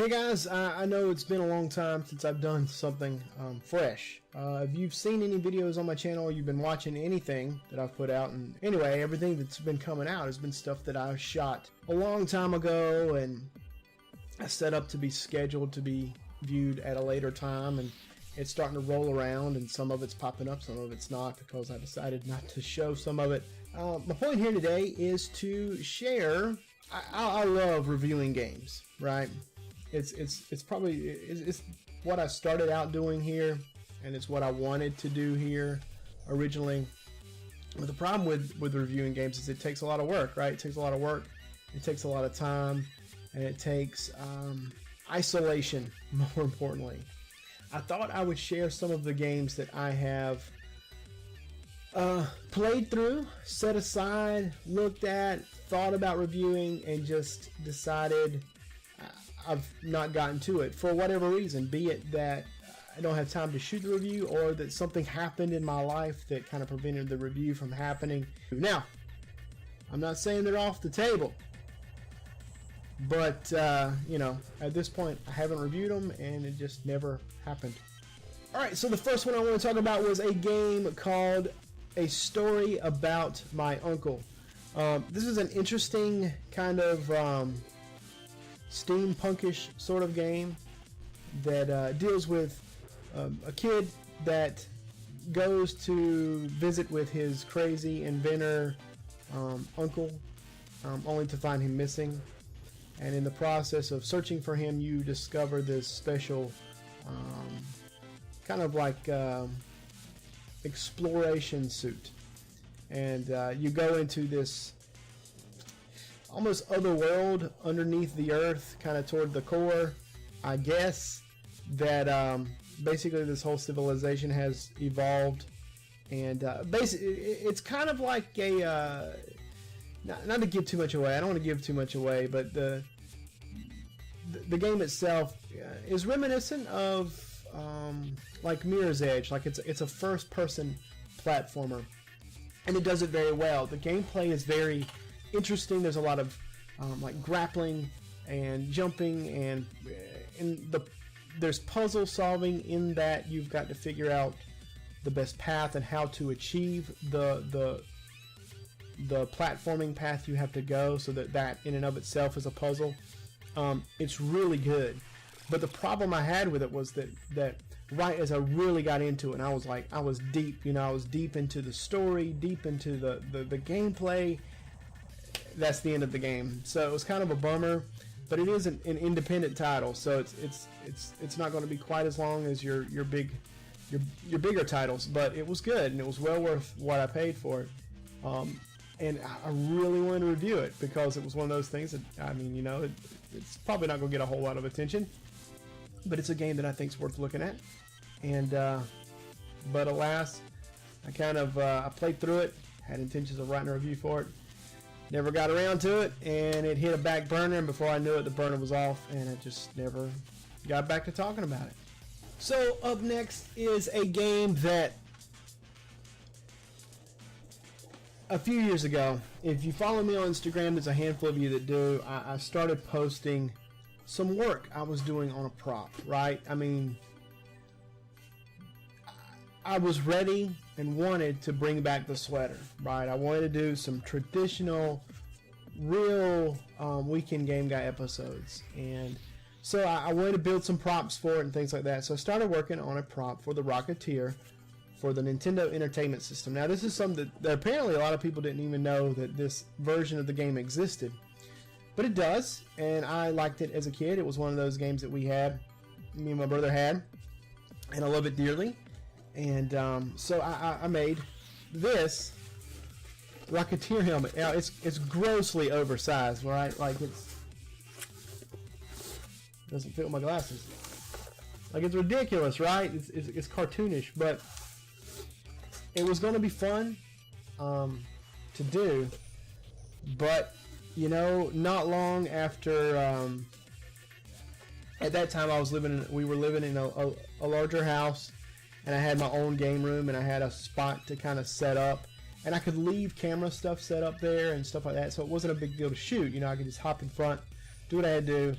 Hey guys, I know it's been a long time since I've done something fresh. If you've seen any videos on my channel, you've been watching anything that I've put out, and anyway, everything that's been coming out has been stuff that I shot a long time ago and I set up to be scheduled to be viewed at a later time, and it's starting to roll around, and some of it's popping up, some of it's not, because I decided not to show some of it. My point here today is to share. I love reviewing games, right? It's probably what I started out doing here, and it's what I wanted to do here originally. But the problem with reviewing games is it takes a lot of work, right? It takes a lot of work, it takes a lot of time, and it takes isolation, more importantly. I thought I would share some of the games that I have played through, set aside, looked at, thought about reviewing, and just decided I've not gotten to it for whatever reason, be it that I don't have time to shoot the review or that something happened in my life that kind of prevented the review from happening. Now, I'm not saying they're off the table, but you know, at this point I haven't reviewed them and it just never happened. Alright, so the first one I want to talk about was a game called A Story About My Uncle. This is an interesting kind of steampunkish sort of game that deals with a kid that goes to visit with his crazy inventor uncle, only to find him missing, and in the process of searching for him you discover this special kind of like exploration suit, and you go into this almost other world underneath the earth, kind of toward the core, I guess, that basically this whole civilization has evolved, and basically it's kind of like a not to give too much away, I don't want to give too much away, but the game itself is reminiscent of like Mirror's Edge, like it's a first person platformer, and it does it very well. The gameplay is very interesting. There's a lot of like grappling and jumping, and there's puzzle solving in that you've got to figure out the best path and how to achieve the platforming path you have to go, so that in and of itself is a puzzle. It's really good, but the problem I had with it was that right as I really got into it, and I was deep, you know, I was deep into the story, deep into the gameplay. That's the end of the game, so it was kind of a bummer. But it is an independent title, so it's not going to be quite as long as your bigger titles. But it was good, and it was well worth what I paid for it. And I really wanted to review it because it was one of those things that, I mean, you know, it's probably not going to get a whole lot of attention, but it's a game that I think is worth looking at. And but alas, I kind of I played through it, had intentions of writing a review for it. Never got around to it, and it hit a back burner, and before I knew it, the burner was off, and I just never got back to talking about it. So up next is a game that a few years ago, if you follow me on Instagram, there's a handful of you that do, I started posting some work I was doing on a prop, right? I mean, I was ready and wanted to bring back the sweater, right? I wanted to do some traditional, real Weekend Game Guy episodes, and so I wanted to build some props for it and things like that. So I started working on a prop for the Rocketeer for the Nintendo Entertainment System. Now this is something that apparently a lot of people didn't even know that this version of the game existed, but it does, and I liked it as a kid. It was one of those games that me and my brother had, and I love it dearly. And so I made this Rocketeer helmet. Now it's grossly oversized, right? Like it doesn't fit with my glasses. Like, it's ridiculous, right? It's cartoonish, but it was going to be fun to do. But you know, not long after, at that time we were living in a larger house. And I had my own game room, and I had a spot to kind of set up, and I could leave camera stuff set up there and stuff like that, so it wasn't a big deal to shoot. You know, I could just hop in front, do what I had to do,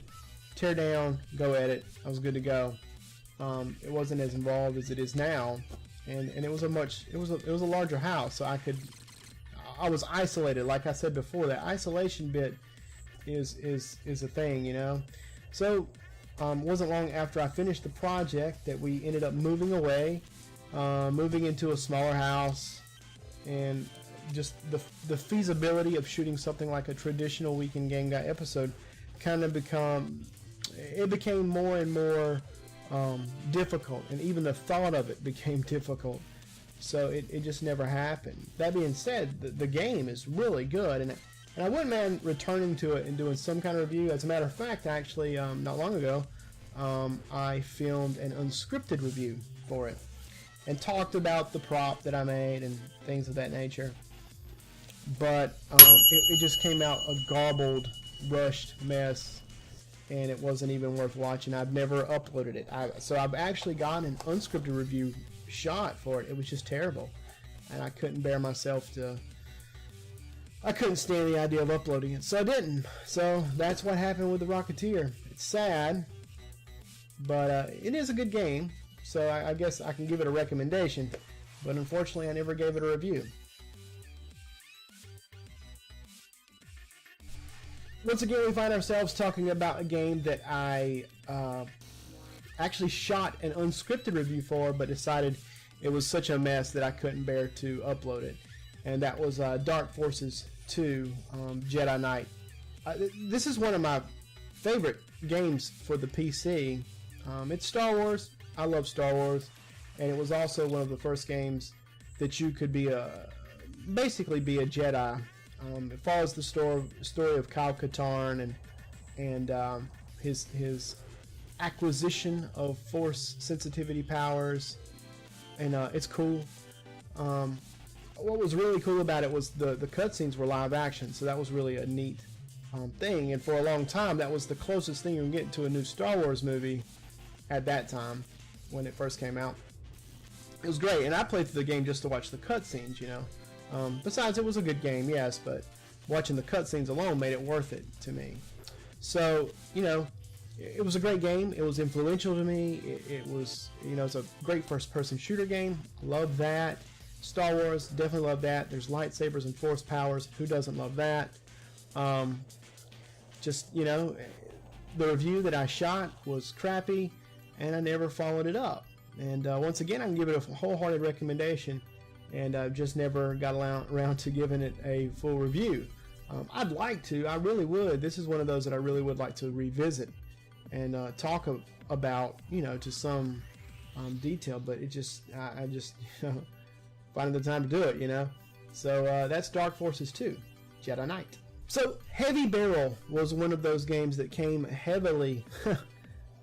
tear down, go edit. I was good to go. It wasn't as involved as it is now, and it was a larger house, so I was isolated. Like I said before, that isolation bit is a thing, you know. So wasn't long after I finished the project that we ended up moving away, moving into a smaller house, and just the feasibility of shooting something like a traditional Weekend Game Guy episode kind of became more and more difficult, and even the thought of it became difficult. So it just never happened. That being said, the game is really good, and I wouldn't mind returning to it and doing some kind of review. As a matter of fact, actually, not long ago, I filmed an unscripted review for it and talked about the prop that I made and things of that nature. But it just came out a garbled, rushed mess, and it wasn't even worth watching. I've never uploaded it. So I've actually gotten an unscripted review shot for it. It was just terrible, and I couldn't bear myself to. I couldn't stand the idea of uploading it, so I didn't. So that's what happened with the Rocketeer. It's sad, but it is a good game, so I guess I can give it a recommendation, but unfortunately I never gave it a review. Once again, we find ourselves talking about a game that I actually shot an unscripted review for, but decided it was such a mess that I couldn't bear to upload it. And that was Dark Forces 2, Jedi Knight. This is one of my favorite games for the PC. It's Star Wars. I love Star Wars. And it was also one of the first games that you could basically be a Jedi. It follows the story of Kyle Katarn and his acquisition of Force sensitivity powers, and it's cool. What was really cool about it was the cutscenes were live action, so that was really a neat thing. And for a long time, that was the closest thing you can get to a new Star Wars movie at that time when it first came out. It was great, and I played through the game just to watch the cutscenes, you know. Besides, it was a good game, yes, but watching the cutscenes alone made it worth it to me. So, you know, it was a great game. It was influential to me. It was, you know, it's a great first-person shooter game. Love that. Star Wars, definitely love that. There's lightsabers and force powers. Who doesn't love that? Just, you know, the review that I shot was crappy, and I never followed it up. And once again, I can give it a wholehearted recommendation, and I've just never got around to giving it a full review. I'd like to. I really would. This is one of those that I really would like to revisit and talk about, you know, to some detail. But it just, I just, you know, finding the time to do it, you know. So that's Dark Forces 2, Jedi Knight. So Heavy Barrel was one of those games that came heavily, I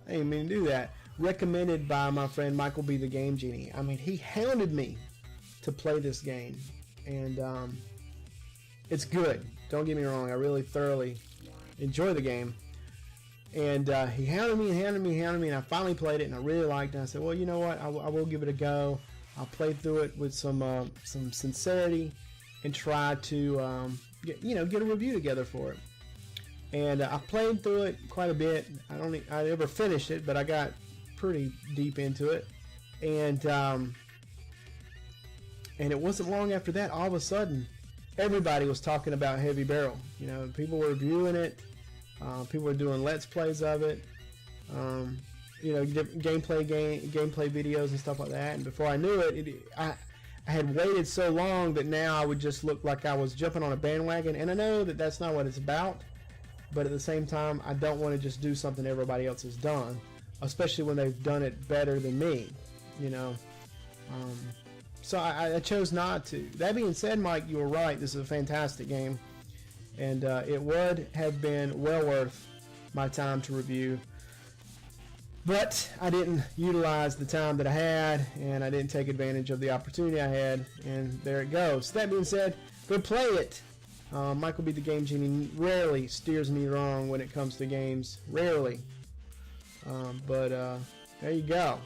didn't mean to do that, recommended by my friend Michael B. the Game Genie. I mean, he hounded me to play this game, and it's good. Don't get me wrong, I really thoroughly enjoy the game. And he hounded me, and I finally played it, and I really liked it. And I said, well, you know what, I will give it a go. I'll play through it with some sincerity and try to get a review together for it. And I played through it quite a bit. I never finished it, but I got pretty deep into it. And it wasn't long after that, all of a sudden, everybody was talking about Heavy Barrel. You know, people were reviewing it. People were doing Let's Plays of it. You know, gameplay videos and stuff like that. And before I knew it, I had waited so long that now I would just look like I was jumping on a bandwagon. And I know that that's not what it's about. But at the same time, I don't want to just do something everybody else has done, especially when they've done it better than me. You know. So I chose not to. That being said, Mike, you were right. This is a fantastic game. And it would have been well worth my time to review. But I didn't utilize the time that I had, and I didn't take advantage of the opportunity I had, and there it goes. That being said, go play it. Michael B. the Game Genie rarely steers me wrong when it comes to games. Rarely. But there you go.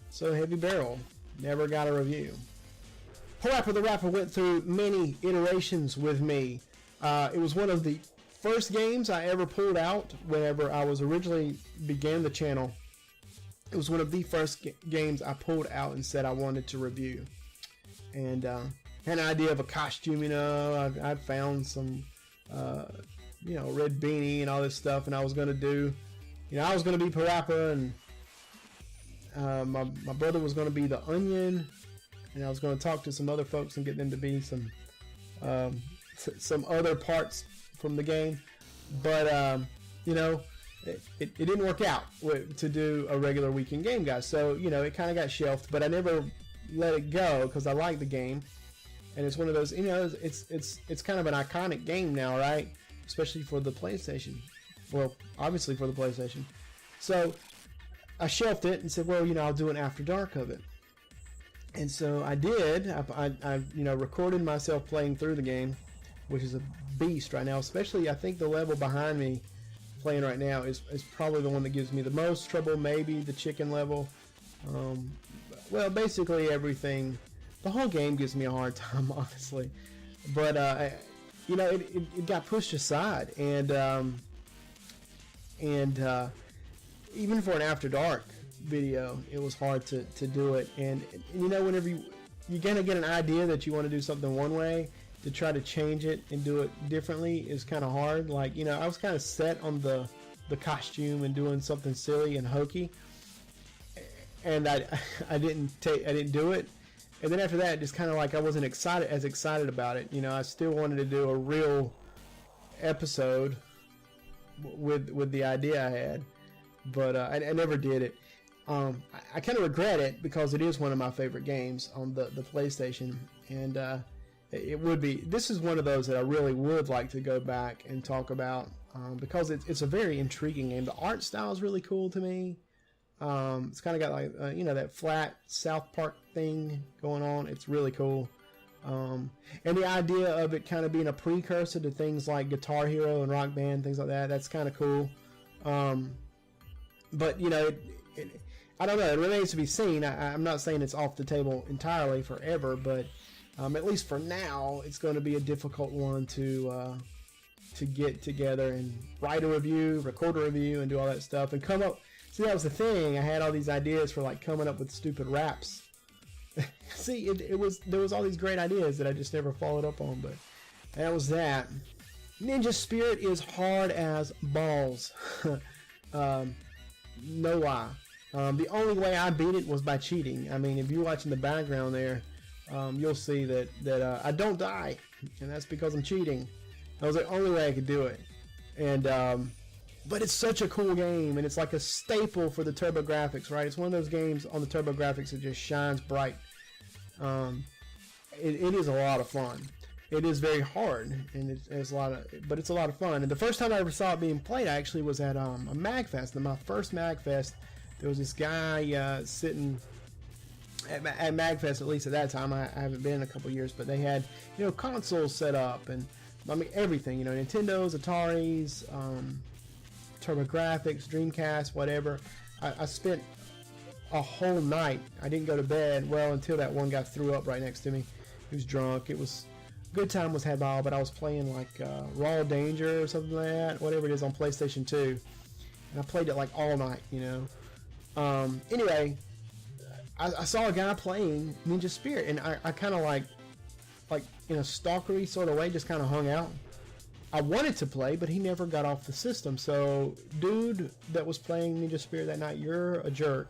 So Heavy Barrel. Never got a review. Parappa the Rapper went through many iterations with me. It was one of the first games I ever pulled out whenever I was originally began the channel. It was one of the first games I pulled out and said I wanted to review. And had an idea of a costume, you know. I'd found some, you know, red beanie and all this stuff, and I was going to do, you know, I was going to be Parappa, and my brother was going to be the Onion, and I was going to talk to some other folks and get them to be some other parts from the game. But, you know, it didn't work out to do a regular weekend game, guys. So, you know, it kind of got shelved, but I never let it go because I like the game. And it's one of those, you know, it's kind of an iconic game now, right? Especially for the PlayStation. Well, obviously for the PlayStation. So I shelved it and said, well, you know, I'll do an After Dark of it. And so I did. I you know, recorded myself playing through the game, which is a beast right now. Especially, I think the level behind me playing right now is probably the one that gives me the most trouble. Maybe the chicken level. Well, basically everything. The whole game gives me a hard time, honestly. But you know, it got pushed aside, and even for an After Dark video, it was hard to do it. And you know, whenever you're gonna get an idea that you want to do something one way, to try to change it and do it differently is kind of hard. Like, you know, I was kind of set on the costume and doing something silly and hokey, and I didn't do it. And then after that, just kind of like I wasn't as excited about it. You know, I still wanted to do a real episode with the idea I had, but I never did it. I kind of regret it because it is one of my favorite games on the PlayStation, and it would be. This is one of those that I really would like to go back and talk about because it's a very intriguing game. The art style is really cool to me. It's kind of got like you know, that flat South Park thing going on. It's really cool, and the idea of it kind of being a precursor to things like Guitar Hero and Rock Band, things like that. That's kind of cool. But you know, I don't know. It remains to be seen. I'm not saying it's off the table entirely forever, but at least for now, it's going to be a difficult one to get together and write a review, record a review, and do all that stuff, and come up. See, that was the thing. I had all these ideas for like coming up with stupid raps. See, there was all these great ideas that I just never followed up on, but that was that. Ninja Spirit is hard as balls. No lie. The only way I beat it was by cheating. I mean, if you're watching the background there, you'll see that I don't die, and that's because I'm cheating. That was the only way I could do it. And but it's such a cool game, and it's like a staple for the TurboGrafx, right? It's one of those games on the TurboGrafx that just shines bright. It is a lot of fun. It is very hard, and it's a lot of, but it's a lot of fun. And the first time I ever saw it being played actually was at a MagFest. And my first MagFest, there was this guy sitting at MagFest, at least at that time. I haven't been in a couple years, but they had, you know, consoles set up, and I mean everything, you know, Nintendos, Ataris, TurboGrafx, Dreamcast, whatever. I spent a whole night. I didn't go to bed, well, until that one guy threw up right next to me. He was drunk. It was good time was had by all, but I was playing like Raw Danger or something like that, whatever it is on PlayStation 2, and I played it like all night, you know. Anyway, I saw a guy playing Ninja Spirit, and I kind of like in a stalkery sort of way, just kind of hung out. I wanted to play, but he never got off the system. So, dude that was playing Ninja Spirit that night, you're a jerk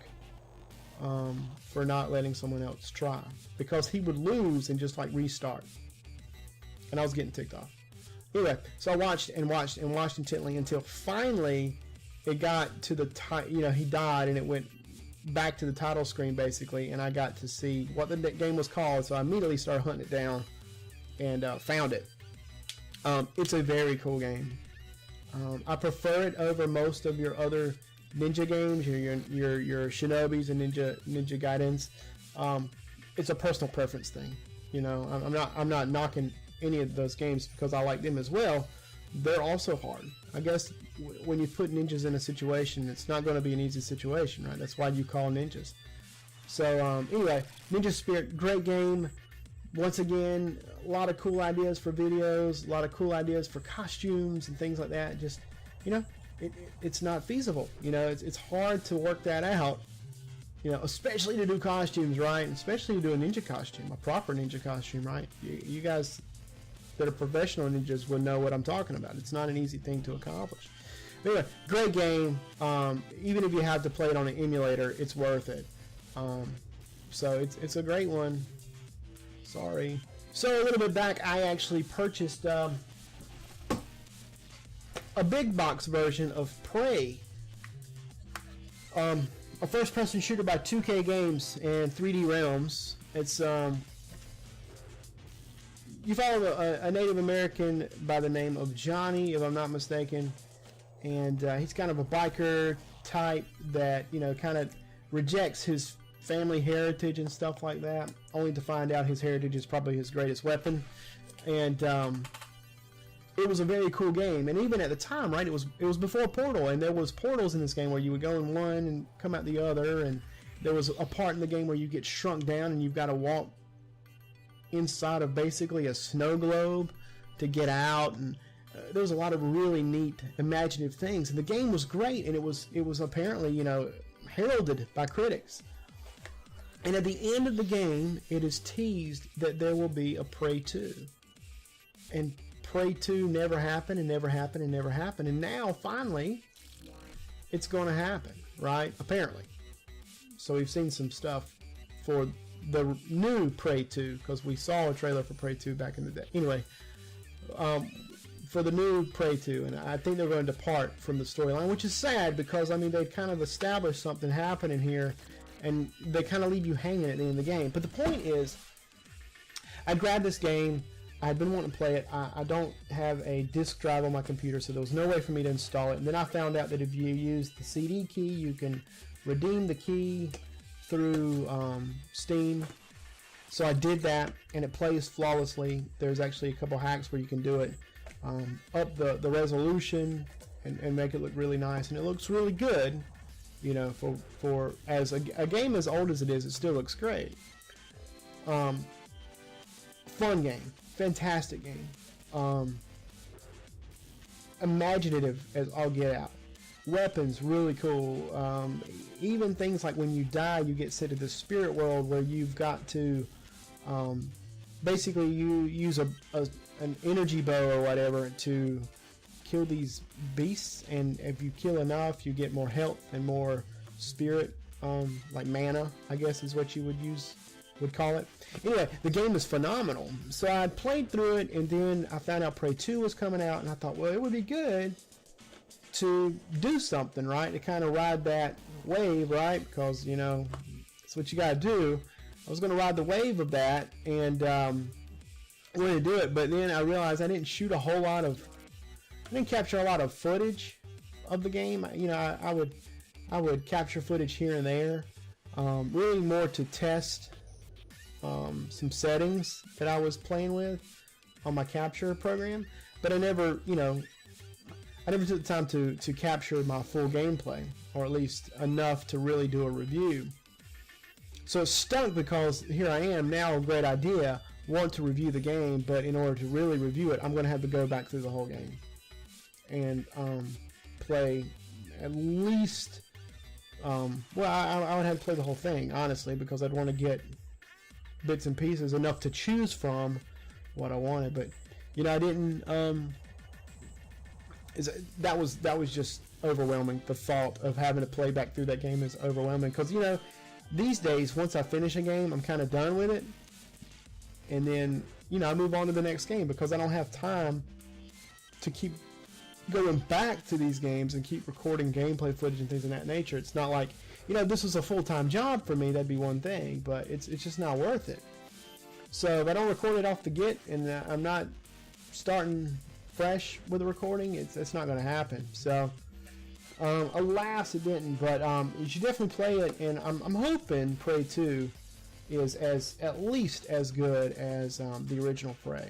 for not letting someone else try, because he would lose and just like restart, and I was getting ticked off. Anyway, so I watched and watched and watched intently until finally it got to the you know, he died, and it went back to the title screen basically, and I got to see what the game was called. So I immediately started hunting it down and found it. It's a very cool game. I prefer it over most of your other ninja games, your Shinobis and Ninja Gaidens. It's a personal preference thing. You know, I'm not knocking any of those games because I like them as well. They're also hard. I guess when you put ninjas in a situation, it's not going to be an easy situation, right? That's why you call ninjas. So anyway, Ninja Spirit, great game. Once again, a lot of cool ideas for videos, a lot of cool ideas for costumes and things like that. Just, you know, it's not feasible. You know, it's hard to work that out. You know, especially to do costumes, right? Especially to do a ninja costume, a proper ninja costume, right? You guys that are professional ninjas would know what I'm talking about. It's not an easy thing to accomplish. But anyway, great game. Even if you have to play it on an emulator, it's worth it. So it's a great one. Sorry. So a little bit back, I actually purchased a big box version of Prey. A first-person shooter by 2K Games and 3D Realms. It's you follow a Native American by the name of Johnny, if I'm not mistaken, and he's kind of a biker type that, you know, kind of rejects his family heritage and stuff like that, only to find out his heritage is probably his greatest weapon. And it was a very cool game, and even at the time, right, it was before Portal, and there was portals in this game where you would go in one and come out the other, and there was a part in the game where you get shrunk down and you've got to walk inside of basically a snow globe to get out, and there was a lot of really neat imaginative things, and the game was great, and it was apparently, you know, heralded by critics. And at the end of the game, it is teased that there will be a Prey 2. And Prey 2 never happened, and never happened, and never happened. And now, finally, it's going to happen, right? Apparently. So we've seen some stuff for the new Prey 2, because we saw a trailer for Prey 2 back in the day. Anyway, for the new Prey 2, and I think they're going to depart from the storyline, which is sad, because, I mean, they kind of established something happening here, and they kind of leave you hanging at the end of the game. But the point is, I grabbed this game. I had been wanting to play it. I don't have a disk drive on my computer, so there was no way for me to install it. And then I found out that if you use the CD key, you can redeem the key through Steam. So I did that, and it plays flawlessly. There's actually a couple hacks where you can do it. Up the resolution and make it look really nice. And it looks really good. You know, for as a game as old as it is, it still looks great. Fun game, fantastic game. Imaginative as all get out. Weapons really cool. Even things like when you die, you get sent to the spirit world where you've got to basically you use an energy bow or whatever to kill these beasts, and if you kill enough, you get more health and more spirit, like mana, I guess is what you would call it. Anyway, the game is phenomenal. So I played through it, and then I found out Prey 2 was coming out, and I thought, well, it would be good to do something, right? To kind of ride that wave, right? Because, you know, that's what you got to do. I was going to ride the wave of that, and I wanted to do it, but then I realized I didn't shoot a whole lot of I didn't capture a lot of footage of the game. You know, I would capture footage here and there, really more to test some settings that I was playing with on my capture program. But I never, you know, I never took the time to capture my full gameplay, or at least enough to really do a review. So it stunk, because here I am now, a great idea, want to review the game, but in order to really review it, I'm going to have to go back through the whole game and play at least I would have to play the whole thing, honestly, because I'd want to get bits and pieces enough to choose from what I wanted. But you know, I didn't that was just overwhelming. The thought of having to play back through that game is overwhelming, because you know, these days once I finish a game, I'm kind of done with it, and then, you know, I move on to the next game, because I don't have time to keep going back to these games and keep recording gameplay footage and things of that nature. It's not like, you know, this was a full-time job for me, that'd be one thing, but it's just not worth it. So if I don't record it off the get, and I'm not starting fresh with the recording, it's not going to happen. So alas, it didn't, but you should definitely play it, and I'm hoping Prey 2 is at least as good as the original Prey.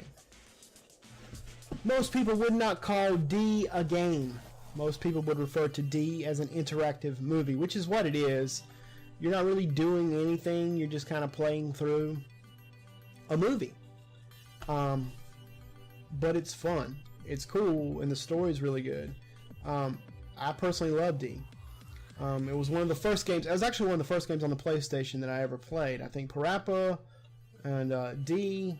Most people would not call D a game. Most people would refer to D as an interactive movie, which is what it is. You're not really doing anything, you're just kind of playing through. a movie. But it's fun. It's cool, and the story's really good. I personally love D. It was one of the first games. It was actually one of the first games on the PlayStation that I ever played. I think Parappa and D.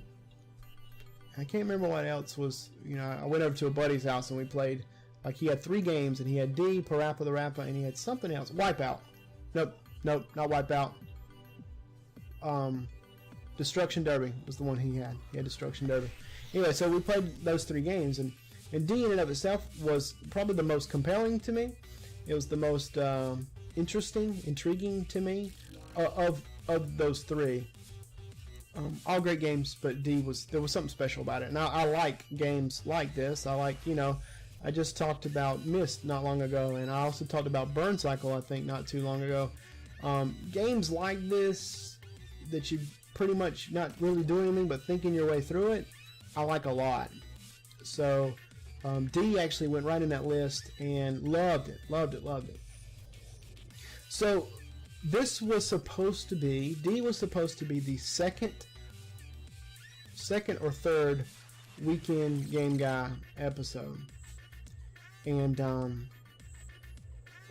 I can't remember what else was. You know, I went over to a buddy's house and we played. Like, he had 3 games, and he had D, Parappa the Rapper, and he had something else. Wipeout. Nope, not Wipeout. Destruction Derby was the one he had. He had Destruction Derby. Anyway, so we played those 3 games, and D in and of itself was probably the most compelling to me. It was the most interesting, intriguing to me of those 3. All great games, but there was something special about it. And I like games like this. I like, you know, I just talked about Myst not long ago, and I also talked about Burn Cycle, I think, not too long ago. Games like this that you pretty much not really doing anything but thinking your way through it, I like a lot. So D actually went right in that list and loved it. So this was supposed to be, D was supposed to be the second or third Weekend Game Guy episode. And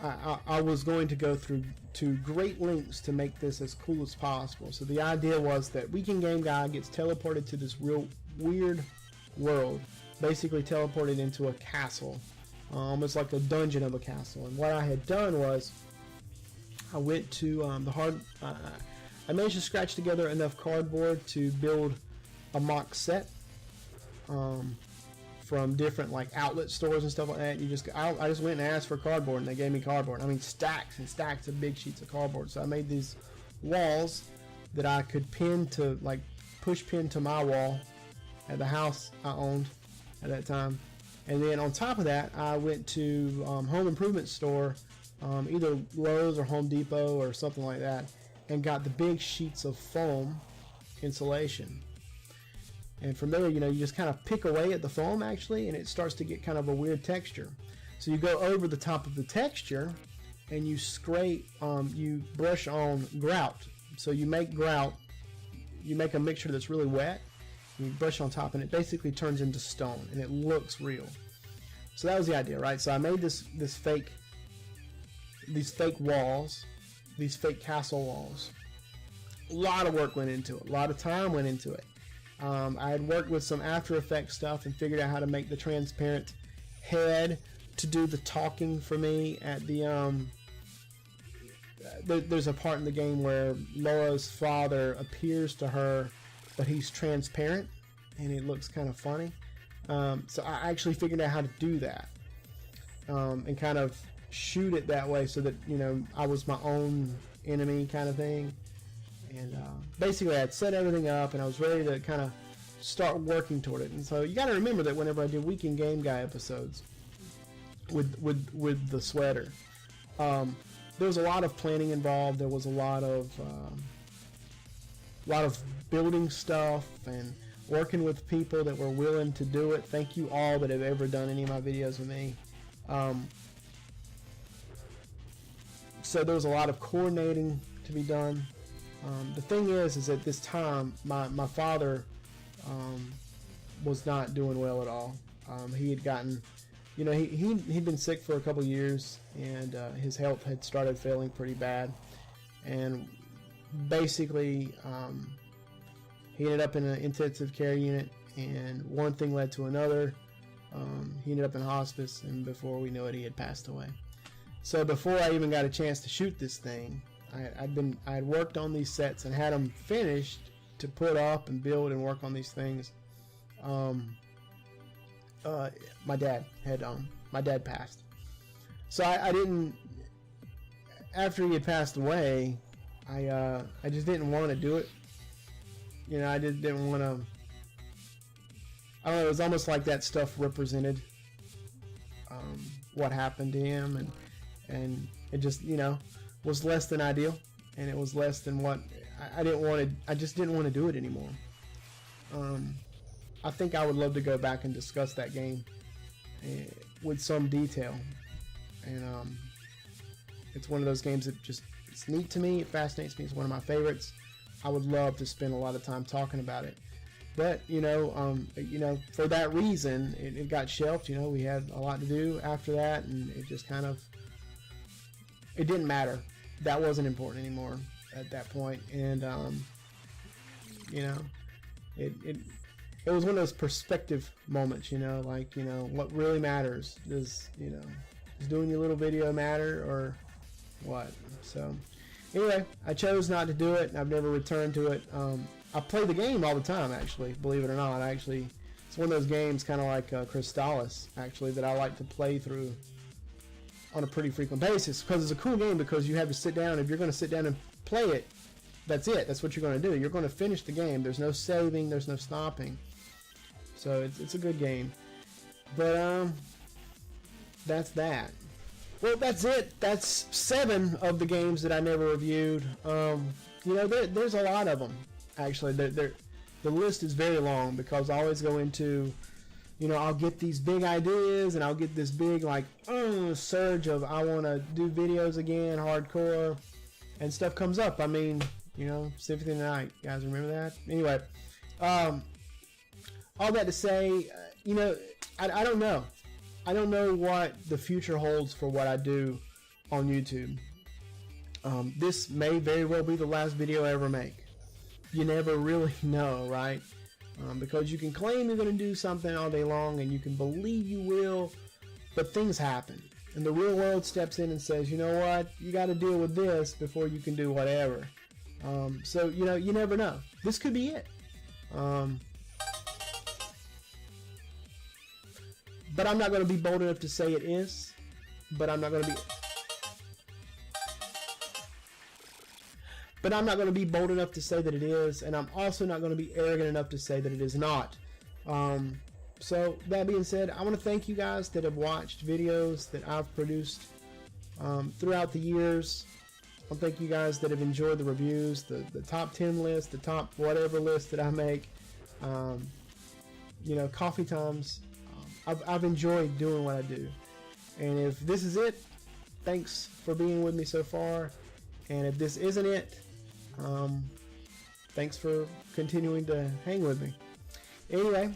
I was going to go through to great lengths to make this as cool as possible. So the idea was that Weekend Game Guy gets teleported to this real weird world, basically teleported into a castle, almost like a dungeon of a castle. And what I had done was I went to I managed to scratch together enough cardboard to build a mock set. From different like outlet stores and stuff like that. I just went and asked for cardboard, and they gave me cardboard. I mean, stacks and stacks of big sheets of cardboard. So I made these walls that I could push pin to my wall at the house I owned at that time. And then on top of that, I went to home improvement store, either Lowe's or Home Depot or something like that, and got the big sheets of foam insulation. And from there, you know, you just kind of pick away at the foam, actually, and it starts to get kind of a weird texture. So you go over the top of the texture, and you scrape, you brush on grout. So you make grout, you make a mixture that's really wet, and you brush on top, and it basically turns into stone, and it looks real. So that was the idea, right? So I made these fake walls, these fake castle walls. A lot of work went into it. A lot of time went into it. I had worked with some After Effects stuff and figured out how to make the transparent head to do the talking for me at the there's a part in the game where Laura's father appears to her, but he's transparent and it looks kind of funny. So I actually figured out how to do that and kind of shoot it that way so that, you know, I was my own enemy kind of thing. And basically I had set everything up and I was ready to kind of start working toward it. And so you got to remember that whenever I do Weekend Game Guy episodes with the sweater, there was a lot of planning involved. There was a lot of building stuff and working with people that were willing to do it. Thank you all that have ever done any of my videos with me. So there was a lot of coordinating to be done. The thing is at this time, my father was not doing well at all. He had gotten, you know, he'd been sick for a couple years, and his health had started failing pretty bad. And basically, he ended up in an intensive care unit, and one thing led to another. He ended up in hospice, and before we knew it, he had passed away. So before I even got a chance to shoot this thing, I had worked on these sets and had them finished to put up and build and work on these things. My dad passed, so I didn't. After he had passed away, I just didn't want to do it. You know, I didn't want to. I don't know. It was almost like that stuff represented what happened to him, and it just, you know, was less than ideal, and it was less than what I didn't want to. I just didn't want to do it anymore. I think I would love to go back and discuss that game with some detail, and it's one of those games that it's neat to me. It fascinates me. It's one of my favorites. I would love to spend a lot of time talking about it. But you know, for that reason, it got shelved. You know, we had a lot to do after that, and it just kind of, it didn't matter. That wasn't important anymore at that point. And you know, it was one of those perspective moments. You know, like, you know, what really matters is, you know, does doing your little video matter or what? So anyway, I chose not to do it, and I've never returned to it. I play the game all the time, actually, believe it or not. It's one of those games, kind of like Crystallis, actually, that I like to play through on a pretty frequent basis, because it's a cool game, because you have to sit down. If you're going to sit down and play it, that's it. That's what you're going to do. You're going to finish the game. There's no saving. There's no stopping. So it's a good game. But that's that. Well, that's it. That's 7 of the games that I never reviewed. You know, there's a lot of them. Actually, the list is very long, because I always go into, you know, I'll get these big ideas, and I'll get this big, like, surge of, I want to do videos again, hardcore, and stuff comes up. I mean, you know, Symphony of the Night. You guys remember that? Anyway, all that to say, you know, I don't know. I don't know what the future holds for what I do on YouTube. This may very well be the last video I ever make. You never really know, right? Because you can claim you're going to do something all day long, and you can believe you will, but things happen. And the real world steps in and says, you know what? You got to deal with this before you can do whatever. So, you know, you never know. This could be it. But I'm not going to be bold enough to say it is. But I'm not going to be... But I'm not going to be bold enough to say that it is, and I'm also not going to be arrogant enough to say that it is not. So that being said, I want to thank you guys that have watched videos that I've produced throughout the years. I thank you guys that have enjoyed the reviews, the top 10 list, the top whatever list that I make. You know, coffee times. I've enjoyed doing what I do. And if this is it, thanks for being with me so far. And if this isn't it, thanks for continuing to hang with me. Anyway,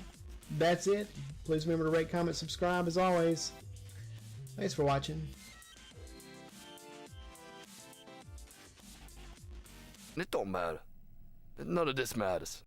that's it. Please remember to rate, comment, subscribe as always. Thanks for watching. It don't matter. None of this matters.